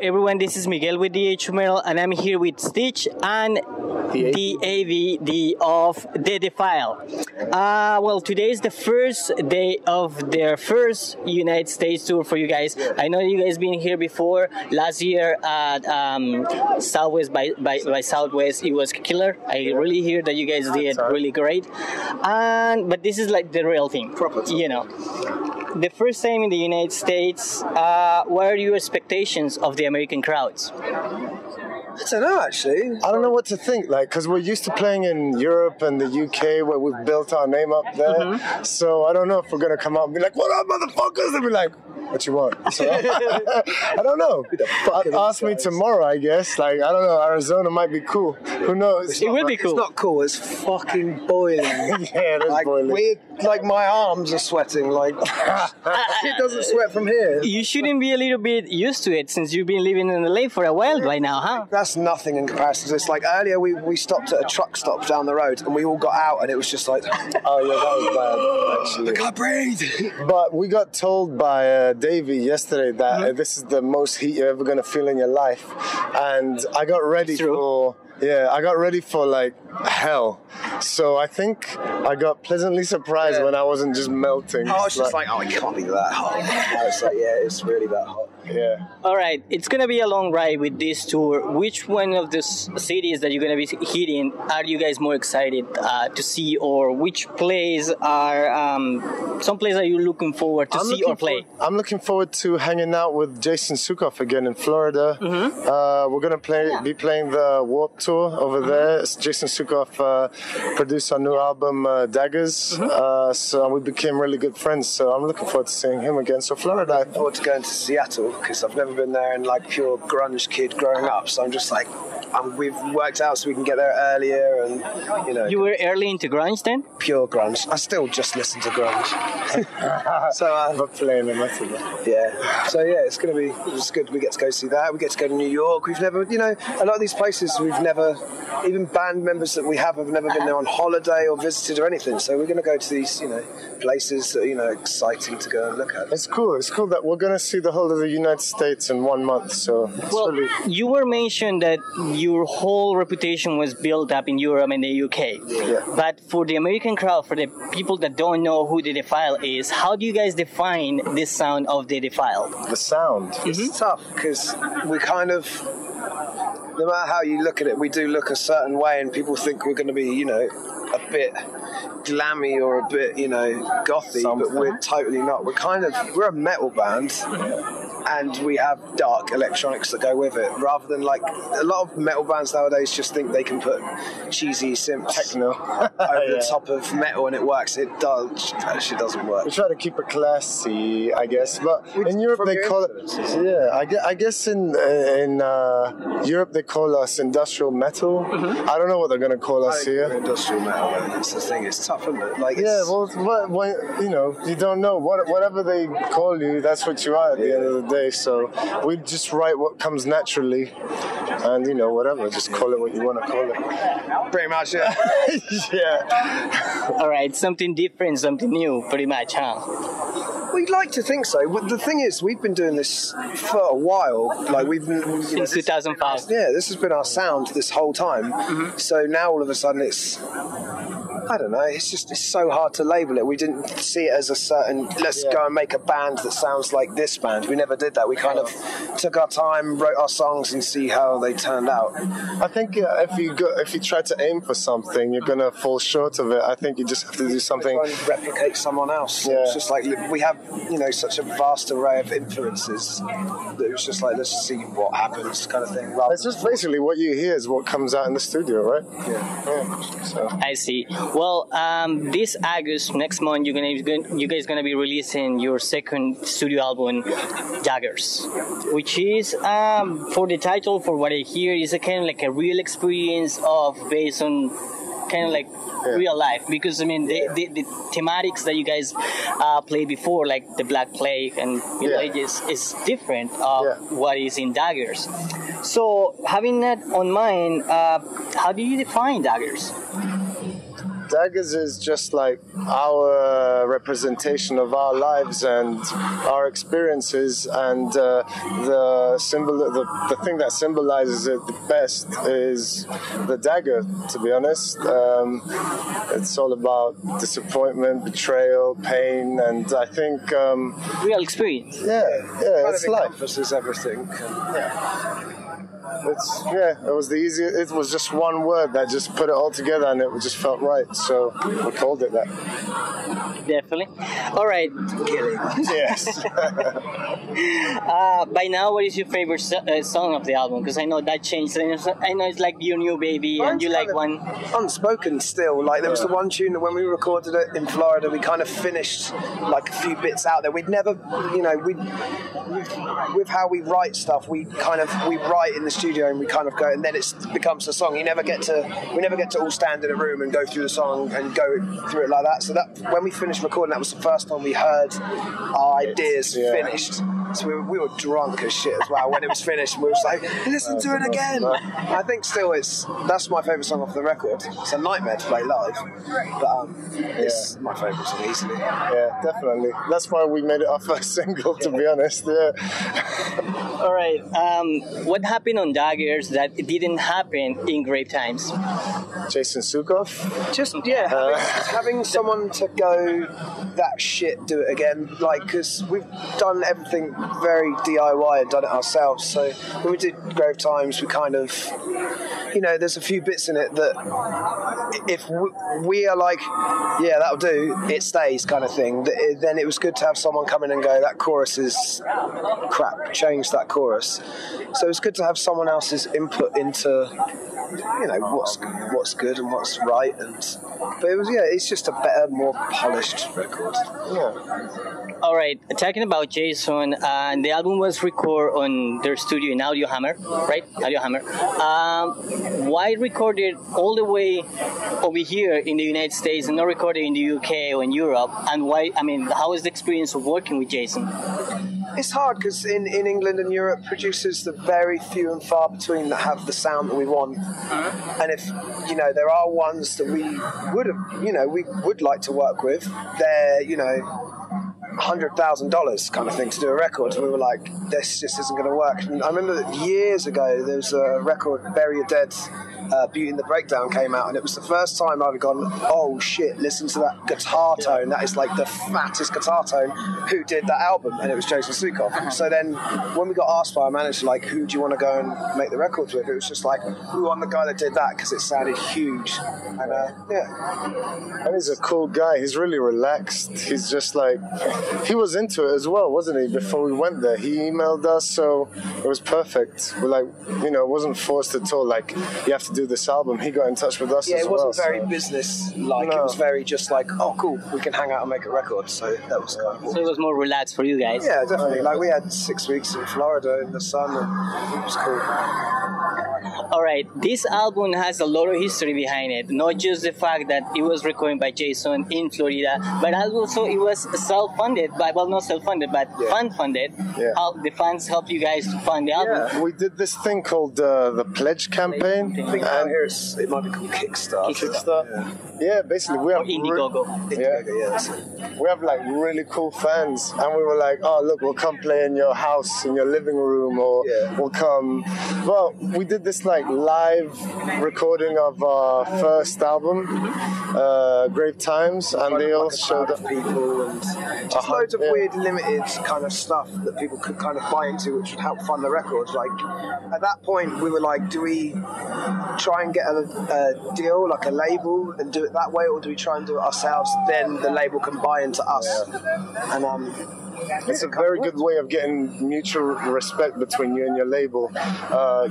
everyone, this is Miguel with the HML, and I'm here with Stitch and the A.v.D of the Defiled. Well, today is the first day of their first United States tour for you guys. I know you guys been here before. Last year at Southwest by Southwest, it was killer. I really hear that you guys did really great. But this is like the real thing, you know. The first time in the United States, what are your expectations of the American crowds? I don't know, actually. I don't know what to think, like, because we're used to playing in Europe and the UK where we've built our name up there. Mm-hmm. So I don't know if we're going to come out and be like, what up, motherfuckers? And be like, what you want? So, I don't know. Ask me tomorrow, I guess. Like, I don't know. Arizona might be cool. Who knows? It will be cool. It's not cool. It's fucking boiling. Yeah, it is like, boiling. Like, my arms are sweating. Like, it doesn't sweat from here. You shouldn't be a little bit used to it since you've been living in LA for a while by now, huh? That's nothing in comparison to this. Like, earlier we stopped at a truck stop down the road and we all got out and it was just like, oh, yeah, that was bad, actually. I can't breathe. But we got told by Davey yesterday that this is the most heat you're ever going to feel in your life. And I got ready for like hell. So I think I got pleasantly surprised when I wasn't just melting. I was just like, oh, it can't be that hot. I was like, yeah, it's really that hot. Yeah. All right, it's gonna be a long ride with this tour. Which one of the cities that you're gonna be hitting are you guys more excited to see, or which plays are some plays are you looking forward to see or play? I'm looking forward to hanging out with Jason Sukoff again in Florida. Mm-hmm. We're gonna be playing the Warped Tour over there. Jason Sukoff produced our new album Daggers, so we became really good friends. So I'm looking forward to seeing him again. So Florida. I look forward to going to Seattle, because I've never been there and like pure grunge kid growing up, so I'm just like, we've worked out so we can get there earlier, and you know. You were early into grunge then? Pure grunge. I still just listen to grunge. So we're playing the metal. Yeah. So yeah, it's good. We get to go see that. We get to go to New York. We've never, you know, a lot of these places we've never, even band members that we have never been there on holiday or visited or anything. So we're going to go to these, you know, places that, you know, exciting to go and look at. It's cool. It's cool that we're going to see the whole of the United States in 1 month. So you were mentioned that your whole reputation was built up in Europe and the UK. Yeah. But for the American crowd, for the people that don't know who the Defiled is, how do you guys define this sound of the Defiled? The sound. It's tough because we kind of, no matter how you look at it, we do look a certain way, and people think we're going to be, you know, a bit glammy or a bit, you know, gothy, but we're totally not. We're a metal band, and we have dark electronics that go with it, rather than like a lot of metal bands nowadays just think they can put cheesy synth techno over the top of metal and it works. It actually doesn't work. We try to keep it classy, I guess, but in Europe they call it, I guess in Europe they call us industrial metal. I don't know what they're going to call us here. Industrial metal, man. That's the thing. It's tough, isn't it? Like, you know, you don't know. Whatever they call you, that's what you are at the end of the day. So we just write what comes naturally, and you know, whatever. Just call it what you want to call it. Pretty much, yeah. Yeah. All right, something different, something new, pretty much, huh? We'd like to think so. The thing is, we've been doing this for a while. Like since 2005. Yeah, this has been our sound this whole time. So now all of a sudden it's, I don't know, it's so hard to label it. We didn't see it as a certain, let's go and make a band that sounds like this band. We never did that. We kind of took our time, wrote our songs and see how they turned out. I think if you try to aim for something, you're going to fall short of it. I think you just have to do something. Try and replicate someone else. Yeah. It's just like, we have, you know, such a vast array of influences that it was just like, let's see what happens kind of thing. It's just basically what you hear is what comes out in the studio, right? Yeah. So. I see. Well, this August, next month, you guys gonna be releasing your second studio album, Daggers, which is for the title, for what I hear, is a kind of like a real experience based on kind of like real life, because I mean the thematics that you guys played before, like the Black Plague and Middle Ages, is different of what is in Daggers. So having that on mind, how do you define Daggers? Daggers is just like our representation of our lives and our experiences, and the thing that symbolizes it the best is the dagger, to be honest. It's all about disappointment, betrayal, pain, and I think real experience. Yeah, it's life. Encompasses everything. It was the easiest. It was just one word that just put it all together, and it just felt right. So we called it that. Definitely. All right. Yes. By now, what is your favorite song of the album? Because I know that changed. I know it's like Your New Baby, and you like one. Unspoken still. Like there was the one tune that when we recorded it in Florida, we kind of finished like a few bits out there. We'd never, with how we write stuff, we write in the studio and we kind of go, and then it becomes a song. We never get to all stand in a room and go through the song and go through it like that. So that when we finished recording, that was the first time we heard our ideas finished. So we were drunk as shit as well when it was finished. We were just like, listen to it again. I think still that's my favourite song off the record. It's a nightmare to play live, but it's my favourite song easily. Yeah, definitely. That's why we made it our first single, to be honest. Yeah. All right. What happened on Daggers that didn't happen in Grave Times? Jason Sukoff. Just having someone to go, that shit, do it again. Like, because we've done everything very DIY and done it ourselves. So when we did Grave Times, we kind of, there's a few bits in it that if we are like, yeah, that'll do, it stays kind of thing. Then it was good to have someone come in and go, that chorus is crap, change that chorus. So it's good to have someone else's input into, what's good and what's right. But it's just a better, more polished record. Yeah. All right, talking about Jason, the album was recorded on their studio in Audio Hammer, right? Audio Hammer. Why record it all the way over here in the United States and not record it in the UK or in Europe? And why? I mean, how is the experience of working with Jason? It's hard because in England and Europe, producers are very few and far between that have the sound that we want. And if there are ones that we would like to work with, they're $100,000 kind of thing to do a record. And we were like, this just isn't going to work. And I remember that years ago there was a record, Bury Your Dead, Beauty and the Breakdown came out, and it was the first time I'd gone, oh shit, listen to that guitar tone, that is like the fattest guitar tone. Who did that album? And it was Jason Sukoff. So then when we got asked by our manager, like, who do you want to go and make the records with, it was just like, we want the guy that did that because it sounded huge. And and he's a cool guy. He's really relaxed. He's just like, he was into it as well, wasn't he, before we went there? He emailed us, so it was perfect. We're like, it wasn't forced at all, like, you have to do this album. He got in touch with us as well. Yeah, it wasn't very business-like. No. It was very just like, oh, cool, we can hang out and make a record. So that was kind of cool. So it was more relaxed for you guys? Yeah, definitely. Like, we had 6 weeks in Florida in the sun, and it was cool. All right, this album has a lot of history behind it. Not just the fact that it was recorded by Jason in Florida, but also it was self-funded, not self-funded, but fan-funded. Yeah. How the fans helped you guys to fund the album. Yeah, we did this thing called the Pledge campaign. I think out here it might be called Kickstarter. Yeah, basically we have Indiegogo. We have like really cool fans, and we were like, oh look, we'll come play in your house, in your living room, or we'll come. Well, we did this like live recording of our first album, Grave Times, and they all showed up. People and just loads of weird limited kind of stuff that people could kind of buy into, which would help fund the record. Like at that point, we were like, do we try and get a deal, like a label, and do it that way, or do we try and do it ourselves? Then the label can buy into us, and it's a very good way of getting mutual respect between you and your label.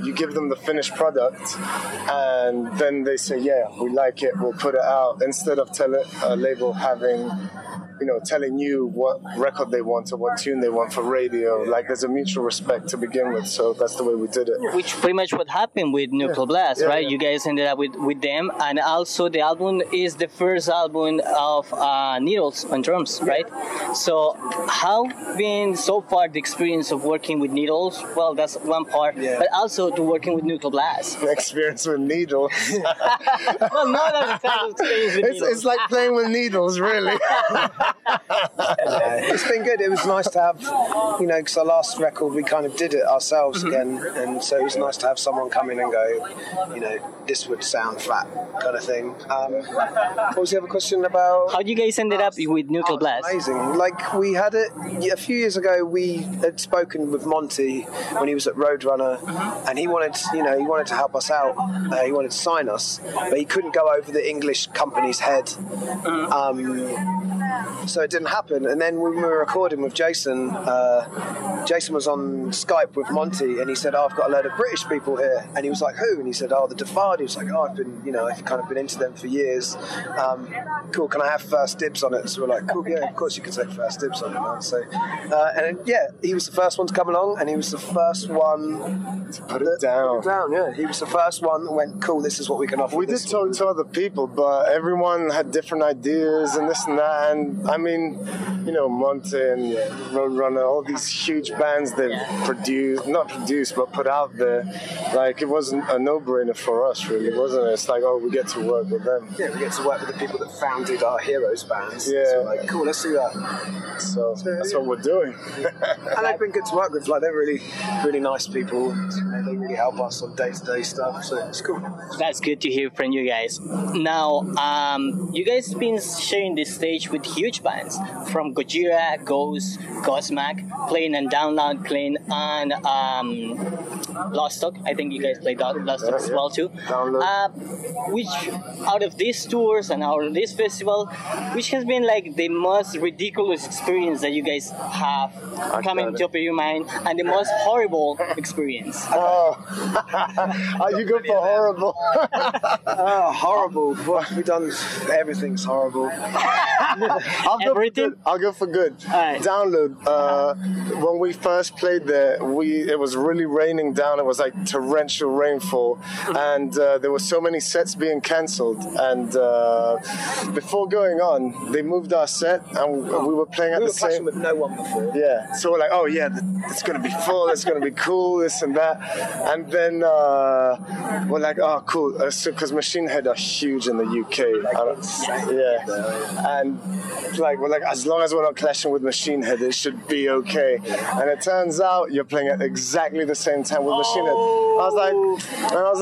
You give them the finished product, and then they say, yeah, we like it, we'll put it out, instead of a label having, telling you what record they want or what tune they want for radio. Like, there's a mutual respect to begin with, so that's the way we did it. Which pretty much what happened with Nuclear Blast, right? Yeah. You guys ended up with them, and also the album is the first album of Needles on drums, right? So how how been so far the experience of working with needles? Well, that's one part, but also to working with nuclear blast. Experience with needles. Well, no, that's exactly experience with needles. It's like playing with needles, really. It's been good. It was nice to have, because our last record we kind of did it ourselves again, and so it was nice to have someone come in and go, this would sound flat, kind of thing. What was the other question about? How you guys ended up with nuclear blast? Amazing. Like we had it a few years ago. We had spoken with Monty when he was at Roadrunner, and he wanted to help us out. He wanted to sign us, but he couldn't go over the English company's head. So it didn't happen. And then when we were recording with Jason, Jason was on Skype with Monty, and he said, I've got a load of British people here. And he was like, who? And he said, the Defiled. He was like, I've kind of been into them for years. Cool, can I have first dibs on it? So we're like, cool, yeah, of course you can take first dibs on it, man. So, he was the first one to come along, and he was the first one to put it down. Yeah, he was the first one that went, cool, this is what we can offer. We did talk to other people, but everyone had different ideas and this and that. And I mean, Monty and Roadrunner, all these huge bands that but put out there. Like, it wasn't a no-brainer for us, really, wasn't it? It's like, we get to work with them. Yeah, we get to work with the people that founded our heroes bands. Yeah. So like, cool, let's do that. So that's what we're doing. And they've been good to work with. Like, they're really, really nice people. And they really help us on day-to-day stuff. So it's cool. That's good to hear from you guys. Now, you guys been sharing this stage with huge bands from Gojira, Ghost, Godsmack, playing and Download, playing on Lost Talk. I think you guys played Lost Talk as well too. Which out of these tours and out of this festival, which has been like the most ridiculous experience that you guys have coming to your mind, and the most horrible experience? You go for horrible. Horrible. What have we done? Everything's horrible. I'll go for good. Right. Download. When we first played there, it was really raining down. It was like torrential rainfall, and there were so many sets being cancelled. And before going on, they moved our set, and we were playing at the same. with no one before. Yeah. So we're like, it's going to be full. It's going to be cool. This and that. And then we're like, cool. Because Machine Head are huge in the UK. And we're like, as long as we're not clashing with Machine Head, it should be okay. And it turns out you're playing at exactly the same time with Machine Head. I was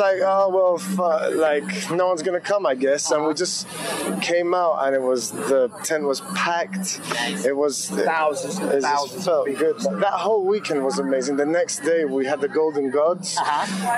like, no one's gonna come, I guess. And we just came out, and the tent was packed. It was thousands. It felt good. That whole weekend was amazing. The next day we had the Golden Gods.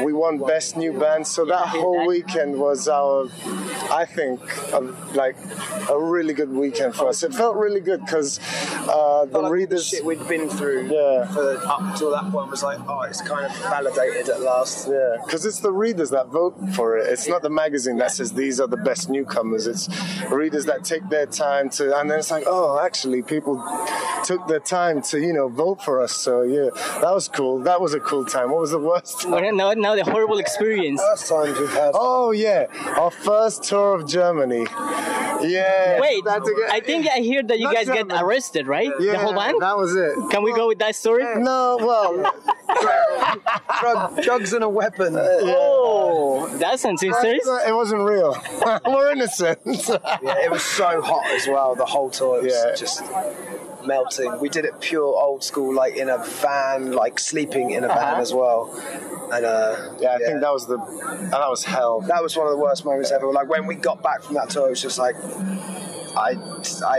We won Best New Band. So that whole weekend was I think, a really good weekend for us. It felt really good because the readers. Shit we'd been through for up till that point was like, it's kind of validated at last. Yeah, because it's the readers that vote for it. It's not the magazine that says these are the best newcomers. It's readers that take their time to, and then it's like, actually, people took their time to, vote for us. So yeah, that was cool. That was a cool time. What was the worst time? Now the horrible experience. First times we've had. Oh yeah, our first tour of Germany. Yeah. Wait, I think I hear that you guys get arrested, right? Yeah, the whole band? that was it. Can we go with that story? No, well... drugs and a weapon. That sounds serious. It wasn't real. We're innocent. Yeah, it was so hot as well, the whole tour. It was just melting. We did it pure old school, like in a van, like sleeping in a van as well. And I think that was hell. That was one of the worst moments ever. Like when we got back from that tour, it was just like I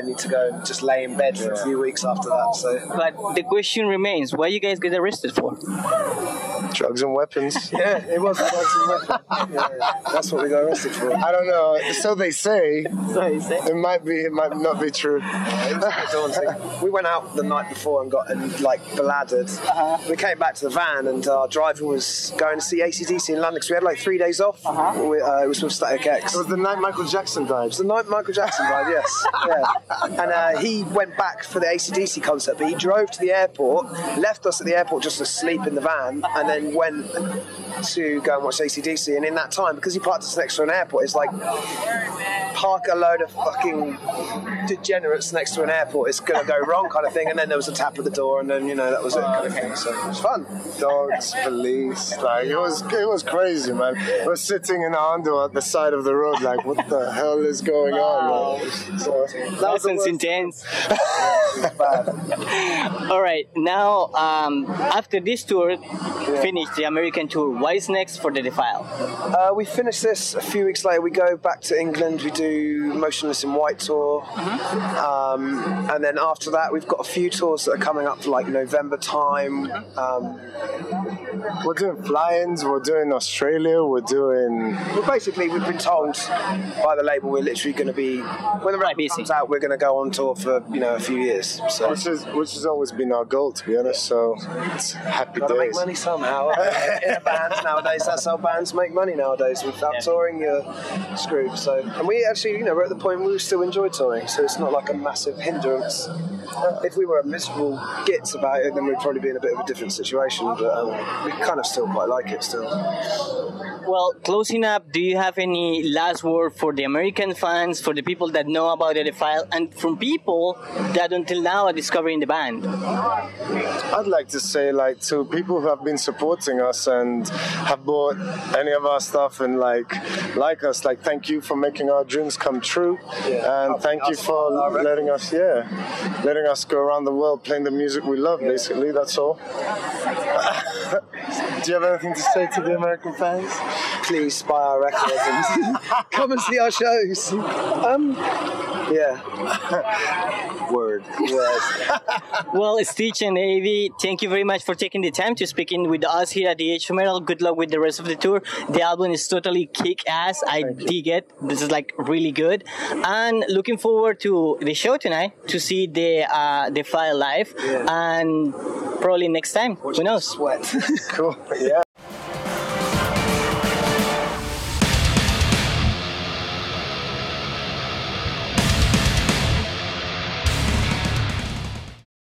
need to go and just lay in bed for a few weeks after that. So, but the question remains: what you guys get arrested for? Drugs and weapons. Yeah, it was drugs and weapons. Yeah, that's what we got arrested for. I don't know. So they say. It might not be true. We went out the night before and got bladdered. We came back to the van, and our driver was going to see AC/DC in London because we had 3 days off. It was with Static X. It was the night Michael Jackson died. It was the night Michael Jackson died, yes. Yeah. And he went back for the AC/DC concert, but he drove to the airport, left us at the airport just asleep in the van, and then went to go and watch AC/DC, and in that time, because he parked us next to an airport, it's like park a load of fucking degenerates next to an airport, it's gonna go wrong kind of thing. And then there was a tap at the door, and then that was it kind of thing. So it was fun. Dogs, police, like it was crazy, man. We're sitting in Ando at the side of the road, like what the hell is going on? Man? So that sounds intense. All right, now after this tour, finished the American tour. What is next for the Defiled? We finish this a few weeks later. We go back to England. We do Motionless in White tour, and then after that, we've got a few tours that are coming up for like November time. We're doing fly-ins. We're doing Australia. We're doing. Well, basically, we've been told by the label we're literally going to be when the record comes out, we're going to go on tour for a few years. So. Which has always been our goal, to be honest. So it's happy Gotta days. Make money somehow. In a band nowadays, that's how bands make money nowadays. Without touring, you're screwed. So, and we actually, we're at the point where we still enjoy touring, so it's not like a massive hindrance. If we were miserable gits about it, then we'd probably be in a bit of a different situation. But we kind of still quite like it still. Well, closing up, do you have any last word for the American fans, for the people that know about the Defiled, and from people that until now are discovering the band? I'd like to say, to people who have been supporting us and have bought any of our stuff and like us, thank you for making our dreams come true, and thank you for letting us go around the world playing the music we love. Basically, that's all. Do you have anything to say to the American fans? Please buy our records and come and see our shows. Word. Well, Stitch and A.v., thank you very much for taking the time to speak in with us here at the H Metal. Good luck with the rest of the tour. The album is totally kick-ass. I dig it. This is really good. And looking forward to the show tonight to see the Defiled live. And probably next time. Who knows? Sweat. Cool. Yeah.